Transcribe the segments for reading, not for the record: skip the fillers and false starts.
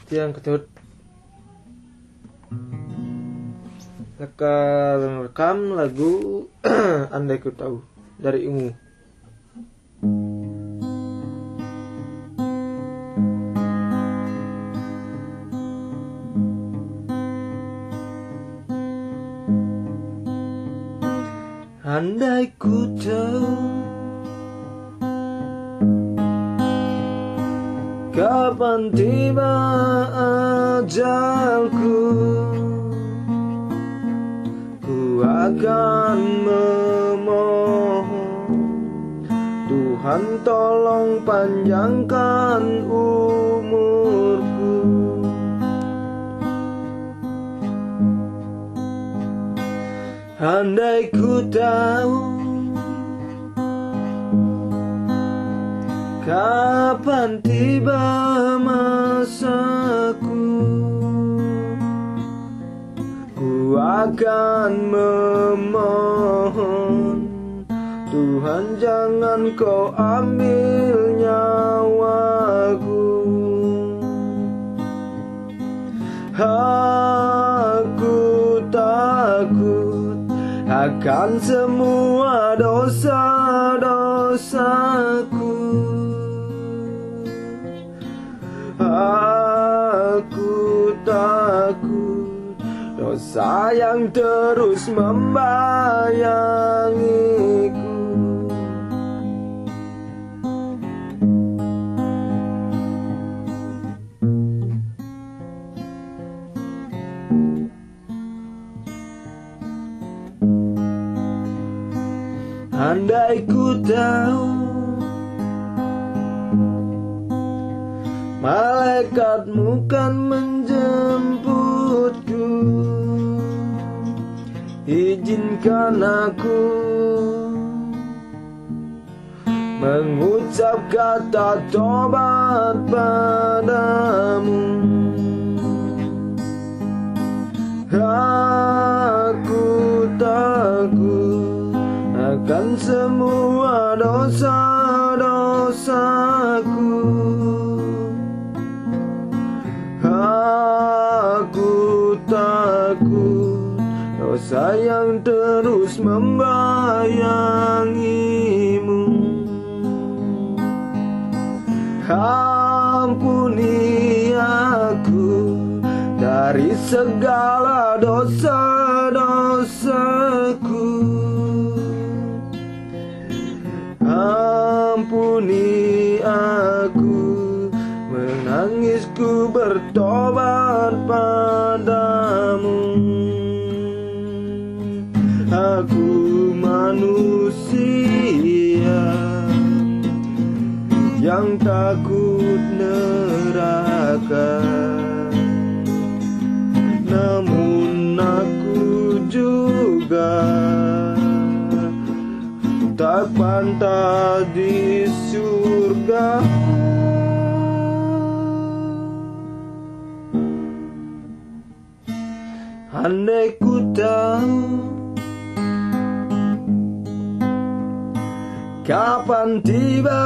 Yang kedua rekam lagu Andai Ku Tahu dari Ungu. Andai ku tahu kapan tiba ajalku, ku akan memohon Tuhan tolong panjangkan umurku. Andai ku tahu kapan tiba masaku, ku akan memohon Tuhan jangan kau ambil nyawaku. Aku takut akan semua dosa-dosaku. Aku takut dosa yang terus membayangiku. Andai ku tahu malaikatmu kan menjemputku, izinkan aku mengucap kata tobat padamu. Aku takut akan semua dosa-dosaku. Aku takut dosa yang terus membayangimu. Ampuni aku dari segala dosa-dosaku. Ampuni aku, menangisku bertobat padamu. Aku manusia yang takut neraka, namun aku juga tak pantas di surga. Andai ku tahu kapan tiba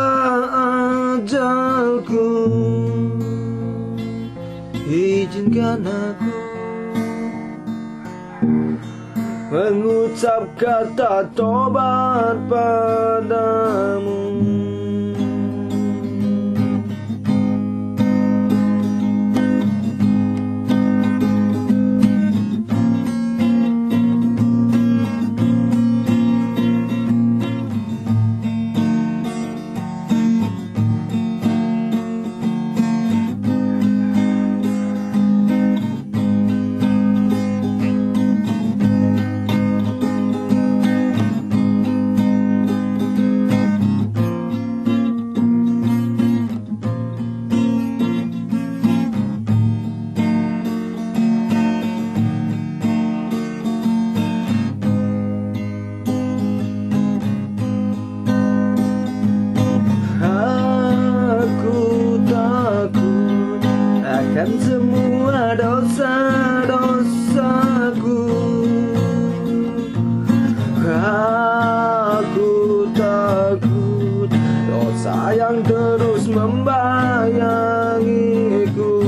ajalku, izinkan aku mengucap kata tobat padamu. yang terus membayangiku.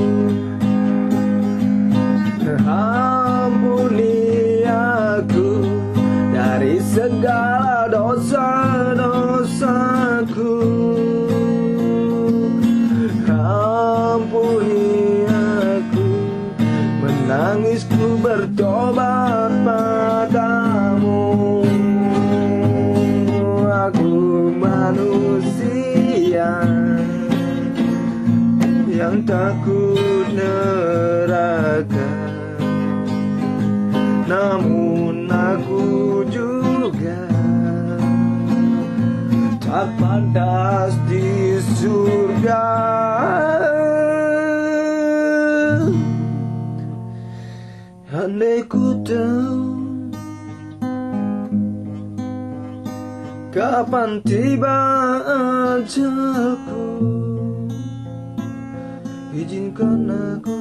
Ampuni aku dari segala dosa-dosaku. Ampuni aku, menangisku bertobat padamu. Aku manusia yang takut neraka, namun aku juga tak pantas di surga. Andai ku tahu kapan tiba ajalku, izinkan aku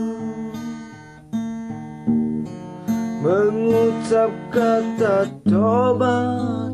mengucap kata tobat.